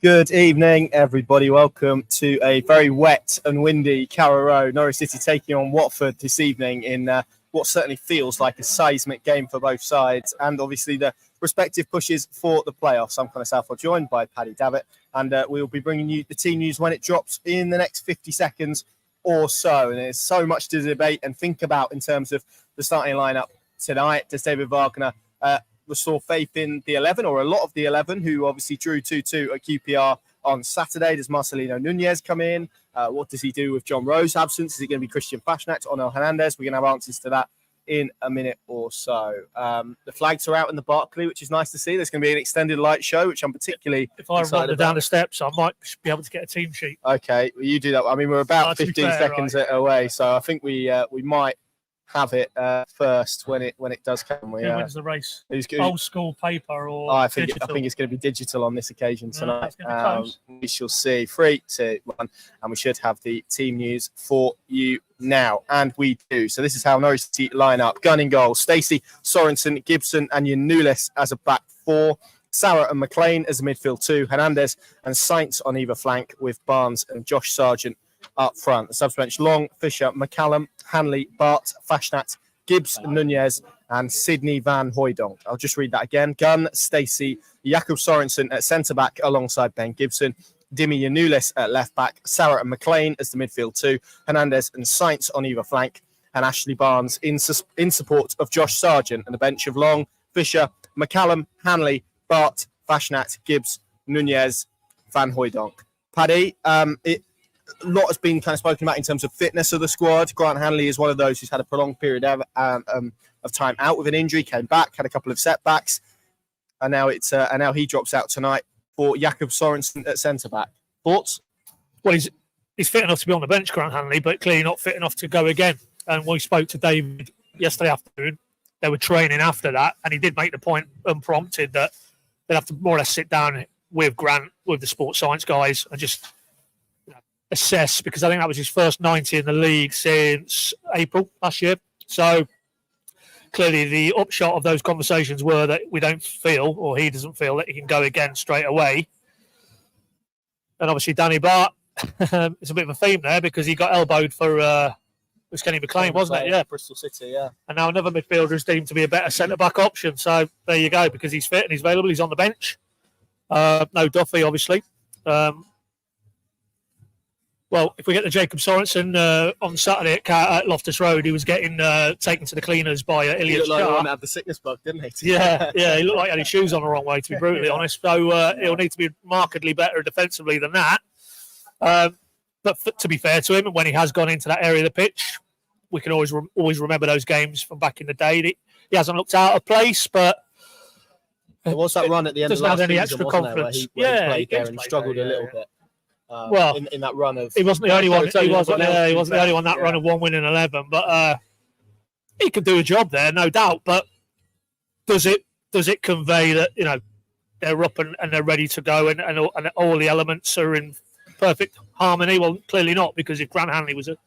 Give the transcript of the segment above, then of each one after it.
Good evening, everybody. Welcome to a very wet and windy Carrow Road. Norwich City taking on Watford this evening in what certainly feels like a seismic game for both sides, and obviously the respective pushes for the playoffs. I'm Connor Southwell, joined by Paddy Davitt, and we will be bringing you the team news when it drops in the next 50 seconds or so. And there's so much to debate and think about in terms of the starting lineup tonight. Does David Wagner restore faith in the 11, or a lot of the 11, who obviously drew 2-2 at QPR on Saturday? Does Marcelino Nunez come in? What does he do with John Rowe's absence? Is it going to be Christian Fashnak, Onel Hernandez? We're going to have answers to that in a minute or so. The flags are out in the Barclay, which is nice to see. There's going to be an extended light show, which I'm particularly If I wander down the steps, I might be able to get a team sheet. Okay, well, you do that. I mean, we're about 15 seconds away, so I think we might have it first when it does come. Who wins the race? Old school paper or digital? I think it's going to be digital on this occasion tonight. We shall see. 3, 2, 1, and we should have the team news for you now, and we do. So this is how Norwich City line up. Gunn in goal: Stacey, Sorensen, Gibson, and Yanulis as a back 4. Sarah and McLean as a midfield 2. Hernandez and Saints on either flank, with Barnes and Josh Sargent up front. The subs bench: Long, Fisher, McCallum, Hanley, Bart, Fashnak, Gibbs, Nunez, and Sydney Van Hooijdonk. I'll just read that again. Gunn, Stacey, Jakob Sorensen at centre-back alongside Ben Gibson, Dimi Yanulis at left-back, Sarah and McLean as the midfield 2, Hernandez and Saints on either flank, and Ashley Barnes in support of Josh Sargent, and the bench of Long, Fisher, McCallum, Hanley, Bart, Fashnak, Gibbs, Nunez, Van Hooijdonk. Paddy, a lot has been kind of spoken about in terms of fitness of the squad. Grant Hanley is one of those who's had a prolonged period of time out with an injury, came back, had a couple of setbacks, and now he drops out tonight for Jakob Sorensen at centre back. Thoughts? Well, he's fit enough to be on the bench, Grant Hanley, but clearly not fit enough to go again. And we spoke to David yesterday afternoon. They were training after that, and he did make the point unprompted that they'd have to more or less sit down with Grant, with the sports science guys, and just assess, because I think that was his first 90 in the league since April last year. So clearly the upshot of those conversations were that we don't feel, or he doesn't feel, that he can go again straight away. And obviously Danny Bart, it's a bit of a theme there, because he got elbowed for it was Kenny McLean, wasn't it? Yeah, Bristol City, yeah. And now another midfielder is deemed to be a better centre-back option. So there you go, because he's fit and he's available. He's on the bench. No Duffy, obviously. Well, if we get the Jakob Sorensen on Saturday at Loftus Road, he was getting taken to the cleaners by Ilias. He looked like he had the sickness bug, didn't he? Yeah, he looked like he had his shoes on the wrong way, to be brutally honest. So he'll need to be markedly better defensively than that. But to be fair to him, when he has gone into that area of the pitch, we can always remember those games from back in the day. He hasn't looked out of place, but there was that run at the end of last season, extra wasn't confidence. Where he played there and struggled a little bit. In that run of, he wasn't the only one. He wasn't the only one that run of 1 win in 11. But he could do a job there, no doubt. But does it convey that they're up and they're ready to go and all the elements are in perfect harmony? Well, clearly not, because if Grant Hanley was of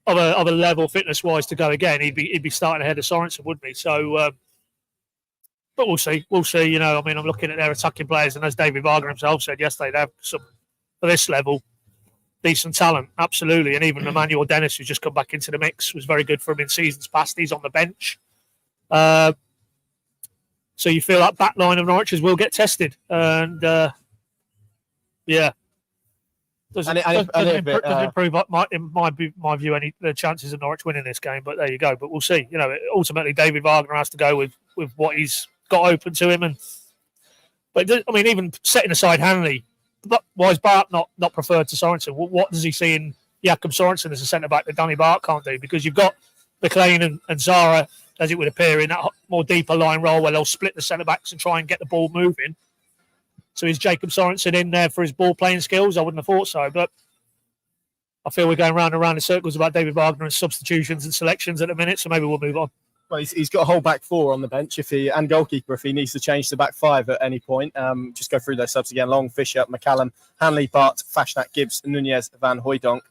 a level fitness wise to go again, he'd be starting ahead of Sorensen, wouldn't he? So. But we'll see. I mean, I'm looking at their attacking players, and as David Wagner himself said yesterday, they have some, for this level, decent talent, absolutely. And even Emmanuel Dennis, who's just come back into the mix, was very good for him in seasons past. He's on the bench. So you feel that back line of Norwich's will get tested. And, doesn't improve, in my view, the chances of Norwich winning this game. But there you go. But we'll see. Ultimately, David Wagner has to go with what he's got open to him. But I mean, even setting aside Hanley, why is Bart not preferred to Sorensen? What does he see in Jakob Sorensen as a centre-back that Danny Bart can't do? Because you've got McLean and Zara, as it would appear, in that more deeper line role where they'll split the centre-backs and try and get the ball moving. So is Jakob Sorensen in there for his ball-playing skills? I wouldn't have thought so, but I feel we're going round and round in circles about David Wagner and substitutions and selections at the minute, so maybe we'll move on. Well, he's got a whole back 4 on the bench and goalkeeper if he needs to change to back 5 at any point. Just go through those subs again. Long, Fisher, McCallum, Hanley, Bart, Fashnak, Gibbs, Nunez, Van Hooijdonk.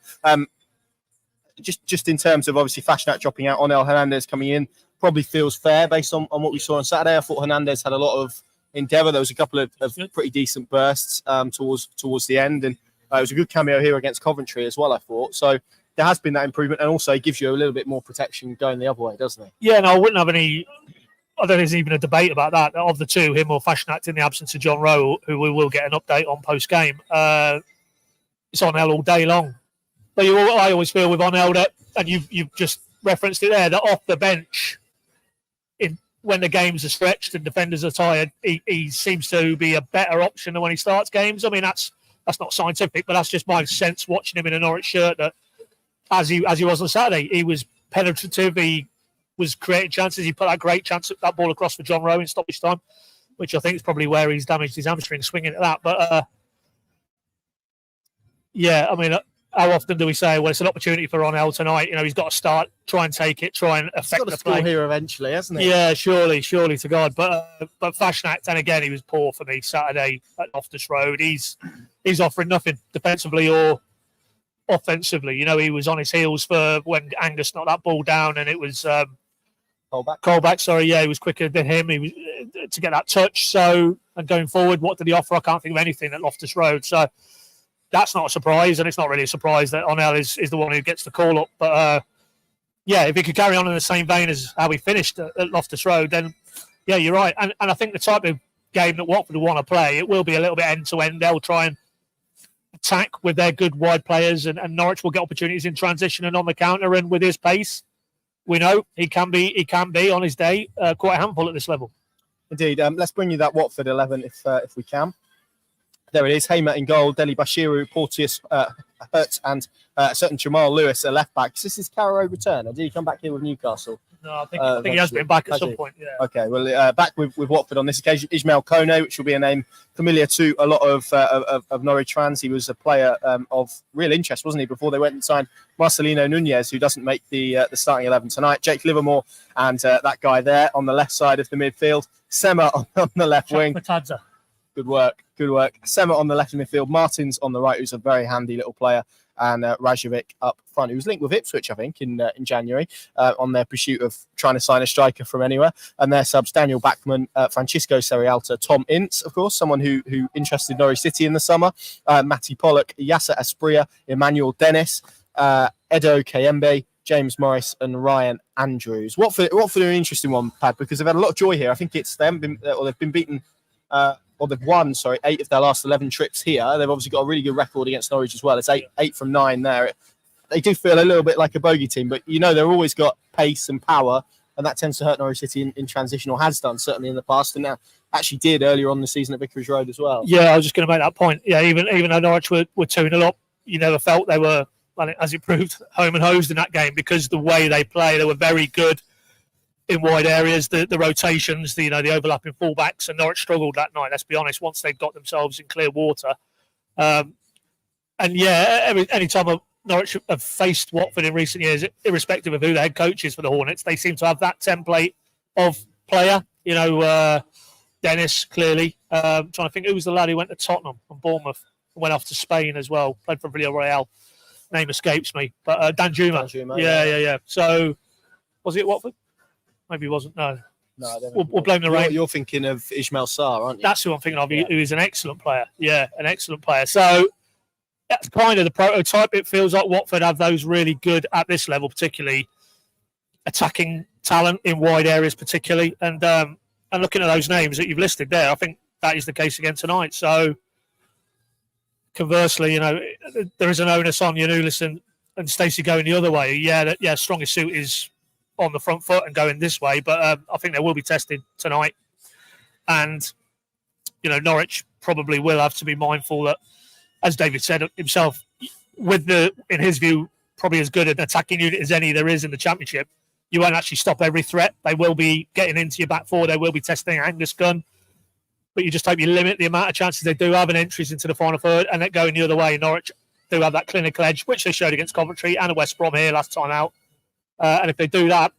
Just in terms of obviously Fashnak dropping out, Onel Hernandez coming in, probably feels fair based on what we saw on Saturday. I thought Hernandez had a lot of endeavour. There was a couple of pretty decent bursts towards the end, and it was a good cameo here against Coventry as well, I thought. So there has been that improvement, and also it gives you a little bit more protection going the other way, doesn't it? Yeah, no, I wouldn't have any. I don't think there's even a debate about that. Of the two, him or Fashionact, in the absence of John Rowe, who we will get an update on post-game, it's Onel all day long. But I always feel with Onel that, and you've just referenced it there, that off the bench, when the games are stretched and defenders are tired, he seems to be a better option than when he starts games. I mean, that's not scientific, but that's just my sense watching him in a Norwich shirt, that as he was on Saturday, he was penetrative, he was creating chances. He put that great chance at that ball across for John Rowe in stoppage time, which I think is probably where he's damaged his hamstring swinging at that. But yeah, I mean, how often do we say, well, it's an opportunity for Onel tonight? You know, he's got to start, try and take it, try and affect the play. He's got to score here eventually, hasn't he? Yeah, surely to God. But Fashionact, and again, he was poor for me Saturday at Loftus Road. He's offering nothing defensively or offensively. You know, he was on his heels for when Angus knocked that ball down, and it was Colback. Sorry, yeah, he was quicker than him. He was to get that touch. So, and going forward, what did he offer? I can't think of anything at Loftus Road. So that's not a surprise, and it's not really a surprise that Onel is the one who gets the call up. But yeah, if he could carry on in the same vein as how he finished at Loftus Road, then yeah, you're right. And I think the type of game that Watford will want to play, it will be a little bit end to end. They'll try and attack with their good wide players, and Norwich will get opportunities in transition and on the counter. And with his pace, we know he can be on his day quite a handful at this level. Indeed. Let's bring you that Watford 11 if we can. There it is. Hamer in goal. Deli Bashiru, Porteous, Hurt, and a certain Jamal Lewis, a left back. This is Carrow Road return, or did he come back here with Newcastle? No, I think he has been back at some point. Yeah. Okay, well, back with Watford on this occasion. Ismail Kone, which will be a name familiar to a lot of Norwich fans. He was a player of real interest, wasn't he, before they went and signed Marcelino Nunez, who doesn't make the starting 11 tonight. Jake Livermore and that guy there on the left side of the midfield. Sema on the left wing. Patadza. Good work. Sema on the left midfield. Martins on the right, who's a very handy little player. And Rajovic up front, who was linked with Ipswich, I think, in January on their pursuit of trying to sign a striker from anywhere. And their subs, Daniel Bachmann, Francisco Serialta, Tom Ince, of course, someone who interested Norwich City in the summer, Matty Pollock, Yasser Asprilla, Emmanuel Dennis, Edo Kayembe, James Morris, and Ryan Andrews. Watford are an interesting one, Pad, because they've had a lot of joy here. I think they've been beaten... they've won, 8 of their last 11 trips here. They've obviously got a really good record against Norwich as well. It's 8 from 9 there. They do feel a little bit like a bogey team, but you know they've always got pace and power, and that tends to hurt Norwich City in transition, or has done certainly in the past, and now actually did earlier on in the season at Vicarage Road as well. Yeah, I was just going to make that point. Yeah, even though Norwich were 2-0 up, you never felt they were, as it proved, home and hosed in that game, because the way they play, they were very good in wide areas, the rotations, the overlapping fullbacks, and Norwich struggled that night. Let's be honest. Once they've got themselves in clear water, and yeah, any time Norwich have faced Watford in recent years, irrespective of who the head coach is for the Hornets, they seem to have that template of player. You know, Dennis clearly. Trying to think who was the lad who went to Tottenham and Bournemouth, and went off to Spain as well. Played for Villarreal. Name escapes me, but Danjuma. Yeah. So was it Watford? Maybe he wasn't. No, I don't know. We'll blame the rain. You're thinking of Ismail Sarr, aren't you? That's who I'm thinking of, who is an excellent player. Yeah, an excellent player. So that's kind of the prototype. It feels like Watford have those really good, at this level particularly, attacking talent in wide areas particularly. And looking at those names that you've listed there, I think that is the case again tonight. So conversely, there is an onus on Yanulis and Stacey going the other way. Yeah, strongest suit is on the front foot and going this way, but I think they will be tested tonight, and Norwich probably will have to be mindful that, as David said himself, in his view, probably as good an attacking unit as any there is in the Championship. You won't actually stop every threat. They will be getting into your back four. They will be testing Angus gun, but you just hope you limit the amount of chances they do have and entries into the final third, and that going the other way. Norwich do have that clinical edge, which they showed against Coventry and West Brom here last time out. And if they do that,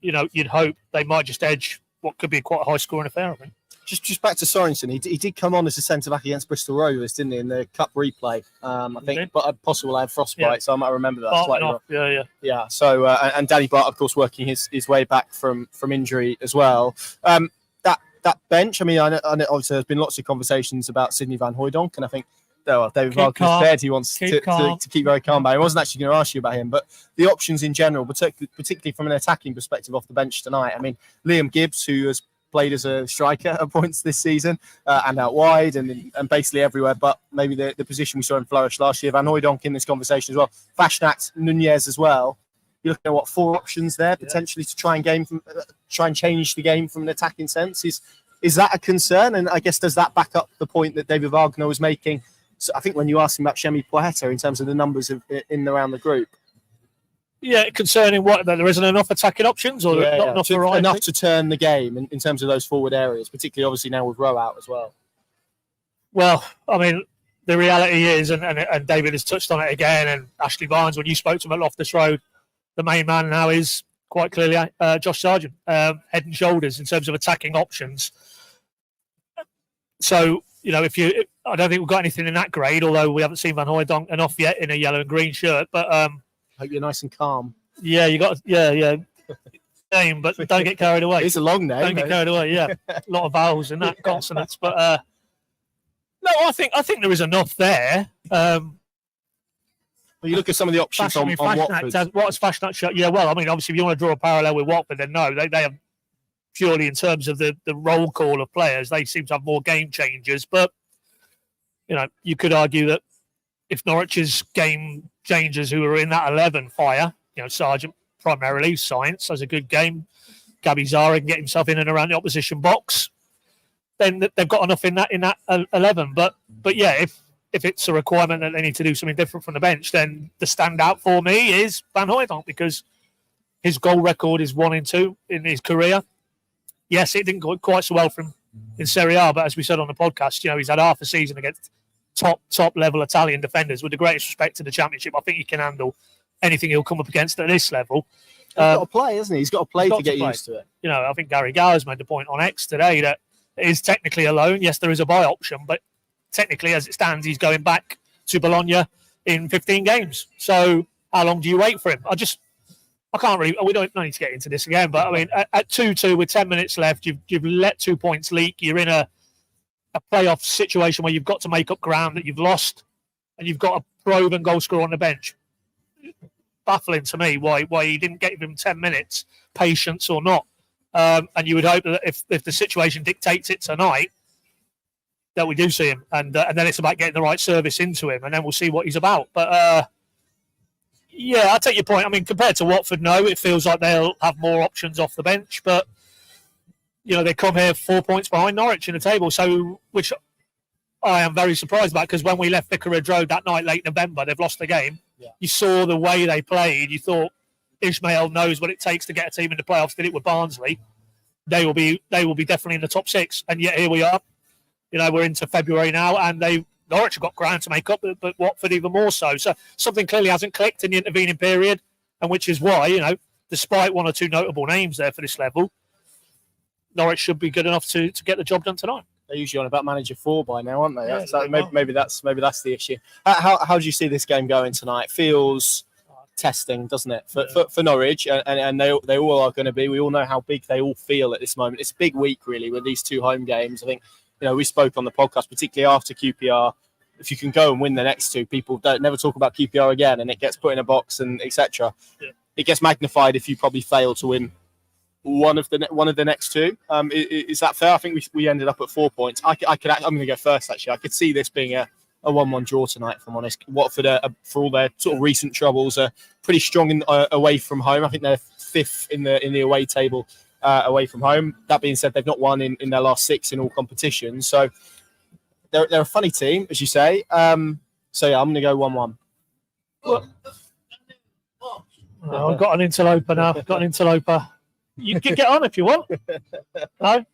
you'd hope they might just edge what could be quite a high-scoring affair, I think. Just back to Sorensen, he did come on as a centre-back against Bristol Rovers, didn't he, in the Cup replay? I think, but possible I had frostbite, so I might remember that slightly wrong. Yeah. So, and Danny Bart, of course, working his way back from injury as well. That that bench. I mean, I know obviously there's been lots of conversations about Sidney van Hooijdonk, and I think David Wagner said he wants to keep very calm. But I wasn't actually going to ask you about him, but the options in general, particularly from an attacking perspective off the bench tonight. I mean, Liam Gibbs, who has played as a striker at points this season and out wide and basically everywhere, but maybe the position we saw him flourish last year. Van Hooijdonk in this conversation as well. Fashnat, Nunez as well. You're looking at 4 options there potentially to try and change the game from an attacking sense. Is that a concern? And I guess does that back up the point that David Wagner was making? So I think when you asked him about Shemi Poeta in terms of the numbers in and around the group. Yeah, concerning what, that there isn't enough attacking options or not enough variety? Enough to turn the game in terms of those forward areas, particularly obviously now with Rowe out as well. Well, I mean, the reality is, and David has touched on it again, and Ashley Barnes, when you spoke to him at Loftus Road, the main man now is quite clearly Josh Sargent, head and shoulders in terms of attacking options. So, I don't think we've got anything in that grade, although we haven't seen Van Hooijdonk enough yet in a yellow and green shirt. But hope you're nice and calm. Yeah, you got name, but don't get carried away. It's a long name. Don't get carried away. Yeah, a lot of vowels in that, consonants. But no, I think there is enough there. Well, you look at some of the options on Watford. What is Fashnat shot? Yeah, well, I mean, obviously, if you want to draw a parallel with Watford, then no, they have purely in terms of the roll call of players, they seem to have more game changers. But you could argue that if Norwich's game changers who are in that 11 fire, Sargent primarily, Science has a good game, Gabby Zara can get himself in and around the opposition box, then they've got enough in that 11. But yeah, if it's a requirement that they need to do something different from the bench, then the standout for me is Van Hooijdonk, because his goal record is 1-2 in his career. Yes, it didn't go quite so well for him in Serie A, but as we said on the podcast, he's had half a season against top level Italian defenders. With the greatest respect to the Championship, I think he can handle anything he'll come up against at this level. He's got to play, hasn't he? He's got to play to get used to it. I think Gary Gowers made the point on X today that it is technically a loan. Yes, there is a buy option, but technically, as it stands, he's going back to Bologna in 15 games. So how long do you wait for him? I can't really. We don't need to get into this again, but I mean, at 2-2 with 10 minutes left, you've let 2 points leak. You're in a playoff situation where you've got to make up ground that you've lost, and you've got a proven goal scorer on the bench. Baffling to me why he didn't give him 10 minutes, patience or not. And you would hope that if the situation dictates it tonight, that we do see him, and then it's about getting the right service into him, and then we'll see what he's about. But yeah, I take your point. I mean, compared to Watford, no, it feels like they'll have more options off the bench, but they come here 4 points behind Norwich in the table, so which I am very surprised about, because when we left Vicarage Road that night, late November, they've lost the game. Yeah. You saw the way they played. You thought Ishmael knows what it takes to get a team in the playoffs. Did it with Barnsley? They will be definitely in the top 6, and yet here we are. We're into February now, and Norwich have got ground to make up, but Watford even more so. So something clearly hasn't clicked in the intervening period, and which is why, despite 1 or 2 notable names there for this level, Norwich should be good enough to get the job done tonight. They're usually on about manager 4 by now, aren't they? Yeah, maybe that's the issue. How do you see this game going tonight? Feels testing, doesn't it, for Norwich, and they all are going to be. We all know how big they all feel at this moment. It's a big week, really, with these 2 home games. I think. We spoke on the podcast, particularly after QPR. If you can go and win the next 2, people don't never talk about QPR again, and it gets put in a box and etc. Yeah. It gets magnified if you probably fail to win one of the next 2. Is that fair? I think we ended up at 4 points. I'm going to go first. Actually, I could see this being a 1-1 draw tonight. If I'm honest, Watford, for all their sort of recent troubles, are pretty strong away from home. I think they're 5th in the away table. Away from home. That being said, they've not won in their last 6 in all competitions. So they're a funny team, as you say. So yeah, I'm going to go 1-1. I've got an interloper now. You can get on if you want. No?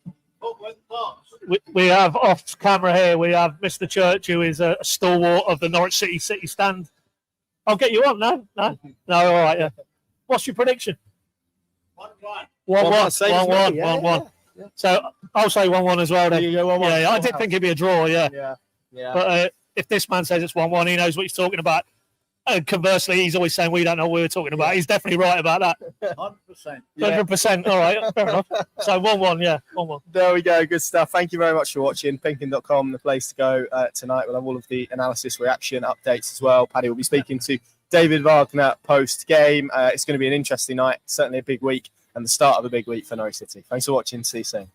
We have off camera here, we have Mr. Church, who is a stalwart of the Norwich City stand. I'll get you on, no? No, all right, yeah. What's your prediction? 1-1. So I'll say 1-1 as well. Then. You go 1-1. Yeah, I did think it'd be a draw. Yeah. But if this man says it's 1-1, he knows what he's talking about. And conversely, he's always saying we don't know what we're talking about. He's definitely right about that. 100%. 100%. All right, fair enough. So 1-1, yeah, 1-1. There we go. Good stuff. Thank you very much for watching. Pinkin.com, the place to go tonight. We'll have all of the analysis, reaction, updates as well. Paddy will be speaking to David Wagner post-game. It's going to be an interesting night, certainly a big week, and the start of a big week for Norwich City. Thanks for watching. See you soon.